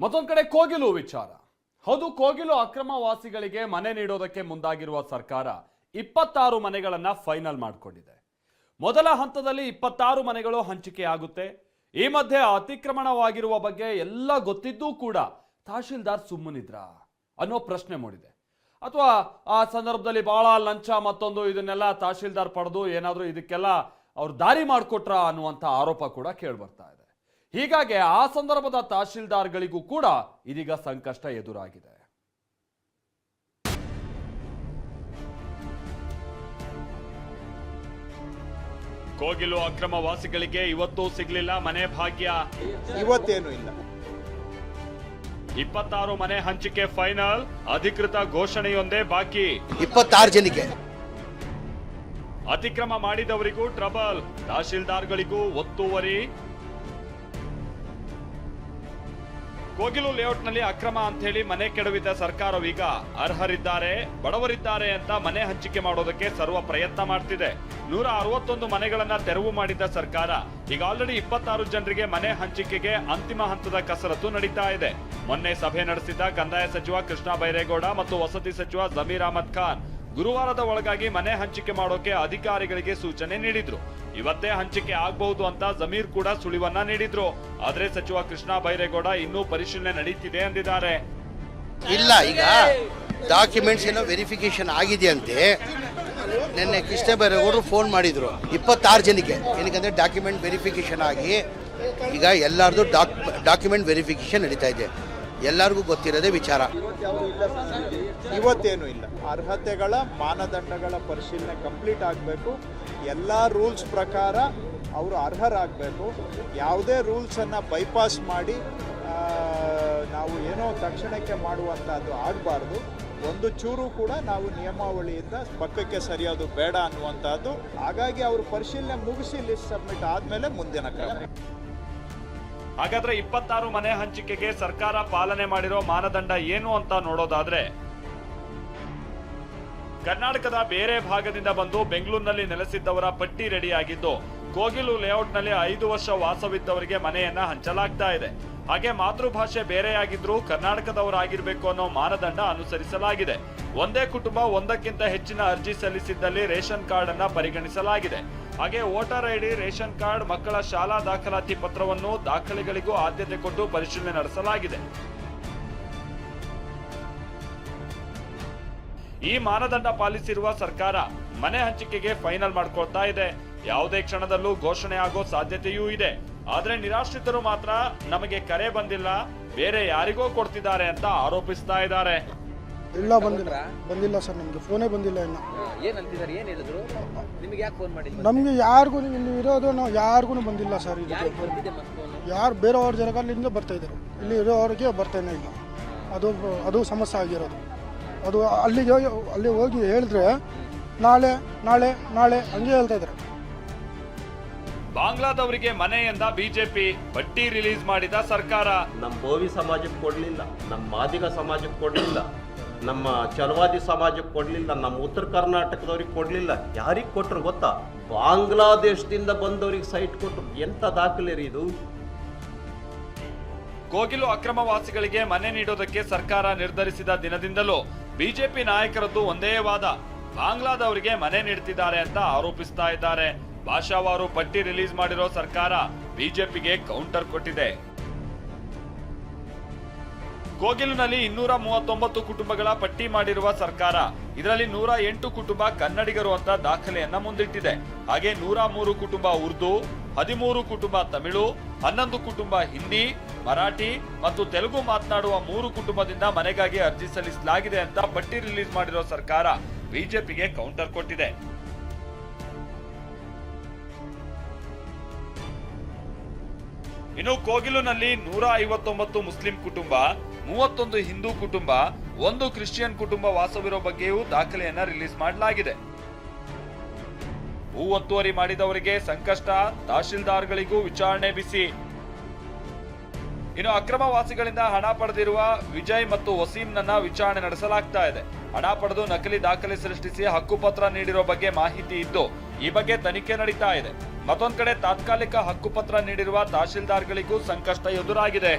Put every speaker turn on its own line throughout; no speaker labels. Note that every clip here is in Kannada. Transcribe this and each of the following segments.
ಮತ್ತೊಂದು ಕಡೆ ಕೋಗಿಲು ವಿಚಾರ. ಹೌದು, ಕೋಗಿಲು ಅಕ್ರಮವಾಸಿಗಳಿಗೆ ಮನೆ ನೀಡೋದಕ್ಕೆ ಮುಂದಾಗಿರುವ ಸರ್ಕಾರ 26 ಮನೆಗಳನ್ನ ಫೈನಲ್ ಮಾಡಿಕೊಂಡಿದೆ. ಮೊದಲ ಹಂತದಲ್ಲಿ 26 ಮನೆಗಳು ಹಂಚಿಕೆಯಾಗುತ್ತೆ. ಈ ಮಧ್ಯೆ ಅತಿಕ್ರಮಣವಾಗಿರುವ ಬಗ್ಗೆ ಎಲ್ಲ ಗೊತ್ತಿದ್ದೂ ಕೂಡ ತಹಶೀಲ್ದಾರ್ ಸುಮ್ಮನಿದ್ರ ಅನ್ನೋ ಪ್ರಶ್ನೆ ಮೂಡಿದೆ. ಅಥವಾ ಆ ಸಂದರ್ಭದಲ್ಲಿ ಬಹಳ ಲಂಚ ಮತ್ತೊಂದು ಇದನ್ನೆಲ್ಲ ತಹಶೀಲ್ದಾರ್ ಪಡೆದು ಏನಾದರೂ ಇದಕ್ಕೆಲ್ಲ ಅವ್ರು ದಾರಿ ಮಾಡಿಕೊಟ್ರ ಅನ್ನುವಂಥ ಆರೋಪ ಕೂಡ ಕೇಳಿಬರ್ತಾ ಇದೆ. ಹೀಗಾಗಿ ಆ ಸಂದರ್ಭದ ತಹಶೀಲ್ದಾರ್ಗಳಿಗೂ ಕೂಡ ಇದೀಗ ಸಂಕಷ್ಟ ಎದುರಾಗಿದೆ. ಕೋಗಿಲು ಅಕ್ರಮವಾಸಿಗಳಿಗೆ ಇವತ್ತು ಸಿಗ್ಲಿಲ್ಲ ಮನೆ ಭಾಗ್ಯ.
ಇವತ್ತೇನು ಇಲ್ಲ.
26 ಮನೆ ಹಂಚಿಕೆ ಫೈನಲ್, ಅಧಿಕೃತ ಘೋಷಣೆಯೊಂದೇ ಬಾಕಿ.
26 ಜನಕ್ಕೆ
ಅತಿಕ್ರಮ ಮಾಡಿದವರಿಗೂ ಟ್ರಬಲ್, ತಹಶೀಲ್ದಾರ್ಗಳಿಗೂ ಒತ್ತುವರಿ. ಕೋಗಿಲು ಲೇಔಟ್ನಲ್ಲಿ ಅಕ್ರಮ ಅಂತ ಹೇಳಿ ಮನೆ ಕೆಡವಿದ ಸರ್ಕಾರವೀಗ ಅರ್ಹರಿದ್ದಾರೆ, ಬಡವರಿದ್ದಾರೆ ಅಂತ ಮನೆ ಹಂಚಿಕೆ ಮಾಡೋದಕ್ಕೆ ಸರ್ವ ಪ್ರಯತ್ನ ಮಾಡ್ತಿದೆ. 161 ಮನೆಗಳನ್ನ ತೆರವು ಮಾಡಿದ ಸರ್ಕಾರ ಈಗ ಆಲ್ರೆಡಿ 26 ಜನರಿಗೆ ಮನೆ ಹಂಚಿಕೆಗೆ ಅಂತಿಮ ಹಂತದ ಕಸರತ್ತು ನಡೀತಾ ಇದೆ. ಮೊನ್ನೆ ಸಭೆ ನಡೆಸಿದ ಕಂದಾಯ ಸಚಿವ ಕೃಷ್ಣ ಬೈರೇಗೌಡ ಮತ್ತು ವಸತಿ ಸಚಿವ ಜಮೀರ್ ಅಹಮದ್ ಖಾನ್ ಗುರುವಾರದ ಒಳಗಾಗಿ ಮನೆ ಹಂಚಿಕೆ ಮಾಡೋಕೆ ಅಧಿಕಾರಿಗಳಿಗೆ ಸೂಚನೆ ನೀಡಿದ್ರು. ಇವತ್ತೇ ಹಂಚಿಕೆ ಆಗಬಹುದು ಅಂತ ಜಮೀರ್ ಕೂಡ ಸುಳಿವನ್ನ ನೀಡಿದ್ರು. ಆದ್ರೆ ಸಚಿವ ಕೃಷ್ಣ ಬೈರೇಗೌಡ ಇನ್ನೂ ಪರಿಶೀಲನೆ ನಡೀತಿದೆ ಅಂದಿದ್ದಾರೆ.
ಇಲ್ಲ, ಈಗ ಡಾಕ್ಯುಮೆಂಟ್ಸ್ ಏನೋ ವೆರಿಫಿಕೇಶನ್ ಆಗಿದೆಯಂತೆ. ನಿನ್ನೆ ಕೃಷ್ಣ ಬೈರೇಗೌಡರು ಫೋನ್ ಮಾಡಿದ್ರು 26 ಜನಕ್ಕೆ. ಏನಕ್ಕಂದ್ರೆ ಡಾಕ್ಯುಮೆಂಟ್ ವೆರಿಫಿಕೇಶನ್ ಆಗಿ ಈಗ ಎಲ್ಲರದು ಡಾಕ್ಯುಮೆಂಟ್ ವೆರಿಫಿಕೇಶನ್ ನಡೀತಾ ಇದೆ. ಎಲ್ಲರಿಗೂ ಗೊತ್ತಿರೋದೇ ವಿಚಾರ. ಇವತ್ತೇನು ಇಲ್ಲ. ಅರ್ಹತೆಗಳ ಮಾನದಂಡಗಳ ಪರಿಶೀಲನೆ ಕಂಪ್ಲೀಟ್ ಆಗಬೇಕು. ಎಲ್ಲ ರೂಲ್ಸ್ ಪ್ರಕಾರ ಅವರು ಅರ್ಹರಾಗಬೇಕು. ಯಾವುದೇ ರೂಲ್ಸನ್ನು ಬೈಪಾಸ್ ಮಾಡಿ ನಾವು ಏನೋ ತಕ್ಷಣಕ್ಕೆ ಮಾಡುವಂಥದ್ದು ಆಗಬಾರ್ದು. ಒಂದು ಚೂರು ಕೂಡ ನಾವು ನಿಯಮಾವಳಿಯಿಂದ ಪಕ್ಕಕ್ಕೆ ಸರಿಯೋದು ಬೇಡ ಅನ್ನುವಂಥದ್ದು. ಹಾಗಾಗಿ ಅವರು ಪರಿಶೀಲನೆ ಮುಗಿಸಿ ಲಿಸ್ಟ್ ಸಬ್ಮಿಟ್ ಆದಮೇಲೆ ಮುಂದಿನ ಕ್ರಮ.
ಹಾಗಾದ್ರೆ 26 ಮನೆ ಹಂಚಿಕೆಗೆ ಸರ್ಕಾರ ಪಾಲನೆ ಮಾಡಿರೋ ಮಾನದಂಡ ಏನು ಅಂತ ನೋಡೋದಾದ್ರೆ, ಕರ್ನಾಟಕದ ಬೇರೆ ಭಾಗದಿಂದ ಬಂದು ಬೆಂಗಳೂರಿನಲ್ಲಿ ನೆಲೆಸಿದ್ದವರ ಪಟ್ಟಿ ರೆಡಿಯಾಗಿದ್ದು, ಕೋಗಿಲು ಲೇಔಟ್ನಲ್ಲಿ 5 ವರ್ಷ ವಾಸವಿದ್ದವರಿಗೆ ಮನೆಯನ್ನ ಹಂಚಲಾಗ್ತಾ ಇದೆ. ಹಾಗೆ ಮಾತೃಭಾಷೆ ಬೇರೆಯಾಗಿದ್ರೂ ಕರ್ನಾಟಕದವರಾಗಿರ್ಬೇಕು ಅನ್ನೋ ಮಾನದಂಡ ಅನುಸರಿಸಲಾಗಿದೆ. ಒಂದೇ ಕುಟುಂಬ ಒಂದಕ್ಕಿಂತ ಹೆಚ್ಚಿನ ಅರ್ಜಿ ಸಲ್ಲಿಸಿದ್ದಲ್ಲಿ ರೇಷನ್ ಕಾರ್ಡ್ ಅನ್ನ ಪರಿಗಣಿಸಲಾಗಿದೆ. ಹಾಗೆ ವೋಟರ್ ಐಡಿ, ರೇಷನ್ ಕಾರ್ಡ್, ಮಕ್ಕಳ ಶಾಲಾ ದಾಖಲಾತಿ ಪತ್ರವನ್ನು ದಾಖಲೆಗಳಿಗೂ ಆದ್ಯತೆ ಕೊಟ್ಟು ಪರಿಶೀಲನೆ ನಡೆಸಲಾಗಿದೆ. ಈ ಮಾನದಂಡ ಪಾಲಿಸಿರುವ ಸರ್ಕಾರ ಮನೆ ಹಂಚಿಕೆಗೆ ಫೈನಲ್ ಮಾಡ್ಕೊಳ್ತಾ ಇದೆ. ಯಾವುದೇ ಕ್ಷಣದಲ್ಲೂ ಘೋಷಣೆ ಆಗೋ ಸಾಧ್ಯತೆಯೂ ಇದೆ. ಆದ್ರೆ ನಿರಾಶ್ರಿತರು ಮಾತ್ರ ನಮಗೆ ಕರೆ ಬಂದಿಲ್ಲ, ಬೇರೆ ಯಾರಿಗೋ ಕೊಡ್ತಿದ್ದಾರೆ ಅಂತ ಆರೋಪಿಸ್ತಾ ಇದ್ದಾರೆ.
ಇಲ್ಲ, ಬಂದಿಲ್ಲ ಸರ್, ನಮಗೆ ಫೋನೇ ಬಂದಿಲ್ಲ. ಇನ್ನು
ಏನಂತಿದ್ದಾರೆ, ಏನು ಹೇಳಿದ್ರು ನಿಮಗೆ? ಯಾಕೆ ಫೋನ್ ಮಾಡಿಲ್ಲ?
ನಮಗೆ ಯಾರಿಗೂ ಇಲ್ಲಿ ಇರೋದು ನಾವು ಯಾರಿಗೂ ಬಂದಿಲ್ಲ ಸರ್. ಯಾರು ಬೇರೆಯವ್ರ ಜನಗಳಿಂದ ಬರ್ತಾ ಇದ್ದಾರೆ, ಇಲ್ಲಿ ಇರೋರಿಗೆ ಬರ್ತಾನೆ ಇಲ್ಲ. ಅದು ಸಮಸ್ಯೆ ಆಗಿರೋದು. ಅದು ಅಲ್ಲಿ ಹೋಗಿ ಹೇಳಿದ್ರೆ ನಾಳೆ ನಾಳೆ ನಾಳೆ ಹಂಗೆ ಹೇಳ್ತಾ ಇದ್ದಾರೆ.
ಬಾಂಗ್ಲಾದವರಿಗೆ ಮನೆಯಿಂದ ಬಿಜೆಪಿ ಪಟ್ಟಿ ರಿಲೀಸ್ ಮಾಡಿದ ಸರ್ಕಾರ.
ನಮ್ಮ ಬೋವಿ ಸಮಾಜಕ್ಕೆ ಕೊಡ್ಲಿಲ್ಲ, ನಮ್ಮ ಮಾದಿಗ ಸಮಾಜಕ್ಕೆ ಕೊಡ್ಲಿಲ್ಲ, ನಮ್ಮ ಚಲವಾದಿ ಸಮಾಜಕ್ಕೆ ಕೊಡ್ಲಿಲ್ಲ, ನಮ್ಮ ಉತ್ತರ ಕರ್ನಾಟಕದವ್ರಿಗೆ ಕೊಡ್ಲಿಲ್ಲ. ಯಾರಿಗೆ ಕೊಟ್ರು ಗೊತ್ತಾ? ಬಾಂಗ್ಲಾದೇಶದಿಂದ ಬಂದವ್ರಿಗೆ ಸೈಟ್ ಕೊಟ್ರು. ಎಂತ ದಾಖಲೆ ರೀ ಇದು?
ಕೋಗಿಲು ಅಕ್ರಮವಾಸಿಗಳಿಗೆ ಮನೆ ನೀಡೋದಕ್ಕೆ ಸರ್ಕಾರ ನಿರ್ಧರಿಸಿದ ದಿನದಿಂದಲೂ ಬಿಜೆಪಿ ನಾಯಕರದ್ದು ಒಂದೇ ವಾದ, ಬಾಂಗ್ಲಾದವರಿಗೆ ಮನೆ ನೀಡ್ತಿದ್ದಾರೆ ಅಂತ ಆರೋಪಿಸ್ತಾ ಇದ್ದಾರೆ. ಭಾಷಾವಾರು ಪಟ್ಟಿ ರಿಲೀಸ್ ಮಾಡಿರೋ ಸರ್ಕಾರ ಬಿಜೆಪಿಗೆ ಕೌಂಟರ್ ಕೊಟ್ಟಿದೆ. ಕೋಗಿಲಿನಲ್ಲಿ 239 ಕುಟುಂಬಗಳ ಪಟ್ಟಿ ಮಾಡಿರುವ ಸರ್ಕಾರ ಇದರಲ್ಲಿ 108 ಕುಟುಂಬ ಕನ್ನಡಿಗರು ಅಂತ ದಾಖಲೆಯನ್ನ ಮುಂದಿಟ್ಟಿದೆ. ಹಾಗೆ 103 ಕುಟುಂಬ ಉರ್ದು, 13 ಕುಟುಂಬ ತಮಿಳು, 11 ಕುಟುಂಬ ಹಿಂದಿ, ಮರಾಠಿ ಮತ್ತು ತೆಲುಗು ಮಾತನಾಡುವ 3 ಕುಟುಂಬದಿಂದ ಮನೆಗಾಗಿ ಅರ್ಜಿ ಸಲ್ಲಿಸಲಾಗಿದೆ ಅಂತ ಪಟ್ಟಿ ರಿಲೀಸ್ ಮಾಡಿರೋ ಸರ್ಕಾರ ಬಿಜೆಪಿಗೆ ಕೌಂಟರ್ ಕೊಟ್ಟಿದೆ. ಇನ್ನು ಕೋಗಿಲುನಲ್ಲಿ 159 ಮುಸ್ಲಿಂ ಕುಟುಂಬ, 31 ಹಿಂದೂ ಕುಟುಂಬ, 1 ಕ್ರಿಶ್ಚಿಯನ್ ಕುಟುಂಬ ವಾಸವಿರೋ ಬಗ್ಗೆಯೂ ದಾಖಲೆಯನ್ನ ರಿಲೀಸ್ ಮಾಡಲಾಗಿದೆ. ಭೂ ಒತ್ತುವರಿ ಮಾಡಿದವರಿಗೆ ಸಂಕಷ್ಟ, ತಹಶೀಲ್ದಾರ್ಗಳಿಗೂ ವಿಚಾರಣೆ ಬಿಸಿ. ಇನ್ನು ಅಕ್ರಮವಾಸಿಗಳಿಂದ ಹಣ ಪಡೆದಿರುವ ವಿಜಯ್ ಮತ್ತು ವಸೀಂನನ್ನ ವಿಚಾರಣೆ ನಡೆಸಲಾಗ್ತಾ ಇದೆ. ಹಣ ಪಡೆದು ನಕಲಿ ದಾಖಲೆ ಸೃಷ್ಟಿಸಿ ಹಕ್ಕುಪತ್ರ ನೀಡಿರೋ ಬಗ್ಗೆ ಮಾಹಿತಿ ಇದ್ದು ಈ ಬಗ್ಗೆ ತನಿಖೆ ನಡೀತಾ ಇದೆ. ಮತ್ತೊಂದು ಕಡೆ ತಾತ್ಕಾಲಿಕ ಹಕ್ಕುಪತ್ರ ನೀಡಿರುವ ತಹಶೀಲ್ದಾರ್ಗಳಿಗೂ ಸಂಕಷ್ಟ ಎದುರಾಗಿದೆ.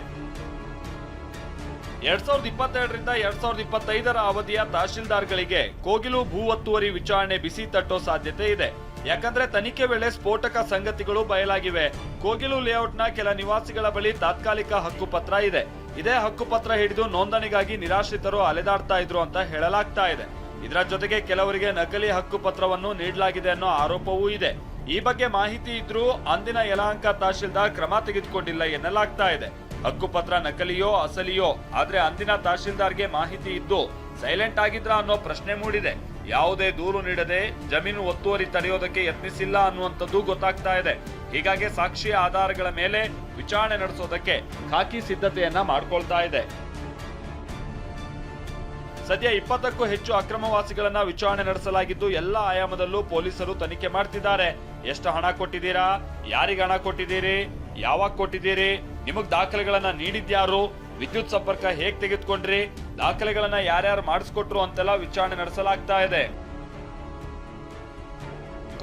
2022ರಿಂದ 2025ರ ಅವಧಿಯ ತಹಶೀಲ್ದಾರ್ಗಳಿಗೆ ಕೋಗಿಲು ಭೂ ಒತ್ತುವರಿ ವಿಚಾರಣೆ ಬಿಸಿ ತಟ್ಟೋ ಸಾಧ್ಯತೆ ಇದೆ. ಯಾಕಂದ್ರೆ ತನಿಖೆ ವೇಳೆ ಸ್ಫೋಟಕ ಸಂಗತಿಗಳು ಬಯಲಾಗಿವೆ. ಕೋಗಿಲು ಲೇಔಟ್ನ ಕೆಲ ನಿವಾಸಿಗಳ ಬಳಿ ತಾತ್ಕಾಲಿಕ ಹಕ್ಕುಪತ್ರ ಇದೆ. ಇದೇ ಹಕ್ಕುಪತ್ರ ಹಿಡಿದು ನೋಂದಣಿಗಾಗಿ ನಿರಾಶ್ರಿತರು ಅಲೆದಾಡ್ತಾ ಇದ್ರು ಅಂತ ಹೇಳಲಾಗ್ತಾ ಇದೆ. ಇದರ ಜೊತೆಗೆ ಕೆಲವರಿಗೆ ನಕಲಿ ಹಕ್ಕುಪತ್ರವನ್ನು ನೀಡಲಾಗಿದೆ ಅನ್ನೋ ಆರೋಪವೂ ಇದೆ. ಈ ಬಗ್ಗೆ ಮಾಹಿತಿ ಇದ್ರೂ ಅಂದಿನ ಯಲಹಂಕ ತಹಶೀಲ್ದಾರ್ ಕ್ರಮ ತೆಗೆದುಕೊಂಡಿಲ್ಲ ಎನ್ನಲಾಗ್ತಾ ಇದೆ. ಹಕ್ಕುಪತ್ರ ನಕಲಿಯೋ ಅಸಲಿಯೋ, ಆದ್ರೆ ಅಂದಿನ ತಹಶೀಲ್ದಾರ್ಗೆ ಮಾಹಿತಿ ಇದ್ದು ಸೈಲೆಂಟ್ ಆಗಿದ್ರ ಅನ್ನೋ ಪ್ರಶ್ನೆ ಮೂಡಿದೆ. ಯಾವುದೇ ದೂರು ನೀಡದೆ ಜಮೀನು ಒತ್ತುವರಿ ತಡೆಯೋದಕ್ಕೆ ಯತ್ನಿಸಿಲ್ಲ ಅನ್ನುವಂಥದ್ದು ಗೊತ್ತಾಗ್ತಾ ಇದೆ. ಹೀಗಾಗಿ ಸಾಕ್ಷಿ ಆಧಾರಗಳ ಮೇಲೆ ವಿಚಾರಣೆ ನಡೆಸೋದಕ್ಕೆ ಖಾಕಿ ಸಿದ್ಧತೆಯನ್ನ ಮಾಡ್ಕೊಳ್ತಾ ಇದೆ. ಸದ್ಯ 20ಕ್ಕೂ ಹೆಚ್ಚು ಅಕ್ರಮವಾಸಿಗಳನ್ನ ವಿಚಾರಣೆ ನಡೆಸಲಾಗಿದ್ದು ಎಲ್ಲ ಆಯಾಮದಲ್ಲೂ ಪೊಲೀಸರು ತನಿಖೆ ಮಾಡ್ತಿದ್ದಾರೆ. ಎಷ್ಟು ಹಣ ಕೊಟ್ಟಿದ್ದೀರಾ, ಯಾರಿಗೆ ಹಣ ಕೊಟ್ಟಿದ್ದೀರಿ, ಯಾವಾಗ ಕೊಟ್ಟಿದ್ದೀರಿ, ನಿಮಗ್ ದಾಖಲೆಗಳನ್ನ ನೀಡಿದ್ಯಾರು, ವಿದ್ಯುತ್ ಸಂಪರ್ಕ ಹೇಗ್ ತೆಗೆದುಕೊಂಡ್ರಿ, ದಾಖಲೆಗಳನ್ನ ಯಾರ್ಯಾರು ಮಾಡಿಸ್ಕೊಟ್ರು ಅಂತೆಲ್ಲ ವಿಚಾರಣೆ ನಡೆಸಲಾಗ್ತಾ ಇದೆ.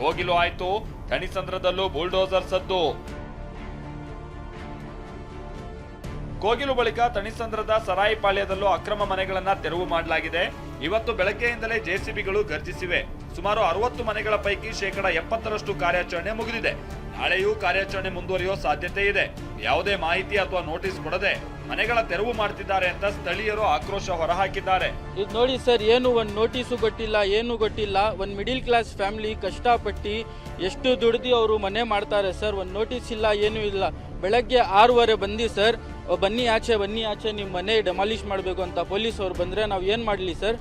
ಕೋಗಿಲು ಆಯ್ತು, ಥಣಿಸಂದ್ರದಲ್ಲೂ ಬುಲ್ಡೋಸರ್ ಸದ್ದು. ಕೋಗಿಲು ಬಳಿಕ ಥಣಿಸಂದ್ರದ ಸರಾಯಿಪಾಳ್ಯದಲ್ಲೂ ಅಕ್ರಮ ಮನೆಗಳನ್ನ ತೆರವು ಮಾಡಲಾಗಿದೆ. ಇವತ್ತು ಬೆಳಗ್ಗೆಯಿಂದಲೇ ಜೆಸಿಬಿಗಳು ಗರ್ಜಿಸಿವೆ. ಸುಮಾರು 60 ಮನೆಗಳ ಪೈಕಿ 70% ಕಾರ್ಯಾಚರಣೆ ಮುಗಿದಿದೆ. ನಾಳೆಯೂ ಕಾರ್ಯಾಚರಣೆ ಮುಂದುವರಿಯೋ ಸಾಧ್ಯತೆ ಇದೆ. ಯಾವುದೇ ಮಾಹಿತಿ ಅಥವಾ ನೋಟಿಸ್ ಕೊಡದೆ ಮನೆಗಳ ತೆರವು ಮಾಡ್ತಿದ್ದಾರೆ ಅಂತ ಸ್ಥಳೀಯರು ಆಕ್ರೋಶ ಹೊರಹಾಕಿದ್ದಾರೆ.
ಇದು ನೋಡಿ ಸರ್, ಏನು ಒಂದು ನೋಟಿಸು ಗೊತ್ತಿಲ್ಲ, ಏನು ಗೊತ್ತಿಲ್ಲ. ಒಂದು ಮಿಡಿಲ್ ಕ್ಲಾಸ್ ಫ್ಯಾಮಿಲಿ ಕಷ್ಟಪಟ್ಟು ಎಷ್ಟು ದುಡ್ದು ಅವರು ಮನೆ ಮಾಡ್ತಾರೆ ಸರ್. ಒಂದು ನೋಟಿಸ್ ಇಲ್ಲ, ಏನೂ ಇಲ್ಲ. ಬೆಳಗ್ಗೆ 6:15 ಬಂದು ಸರ್, ಬನ್ನಿ ಆಚೆ ನಿಮ್ಮ ಮನೆ ಡೆಮಾಲಿಷ್ ಮಾಡಬೇಕು ಅಂತ ಪೊಲೀಸ್ ಅವರು ಬಂದ್ರೆ ನಾವು ಏನ್ ಮಾಡಲಿ ಸರ್?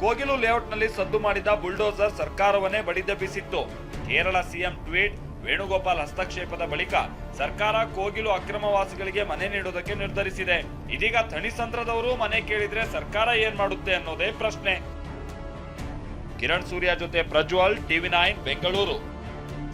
ಕೋಗಿಲು ಲೇಔಟ್ನಲ್ಲಿ ಸದ್ದು ಮಾಡಿದ ಬುಲ್ಡೋಸರ್ ಸರ್ಕಾರವನ್ನೇ ಬಡಿದೆಬ್ಬಿಸಿತ್ತು. ಕೇರಳ ಸಿಎಂ ಟ್ವೀಟ್, ವೇಣುಗೋಪಾಲ್ ಹಸ್ತಕ್ಷೇಪದ ಬಳಿಕ ಸರ್ಕಾರ ಕೋಗಿಲು ಅಕ್ರಮವಾಸಿಗಳಿಗೆ ಮನೆ ನೀಡುವುದಕ್ಕೆ ನಿರ್ಧರಿಸಿದೆ. ಇದೀಗ ಥಣಿಸಂದ್ರದವರು ಮನೆ ಕೇಳಿದ್ರೆ ಸರ್ಕಾರ ಏನ್ ಮಾಡುತ್ತೆ ಅನ್ನೋದೇ ಪ್ರಶ್ನೆ. ಕಿರಣ್ ಸೂರ್ಯ ಜೊತೆ ಪ್ರಜ್ವಲ್, TV9 ಬೆಂಗಳೂರು.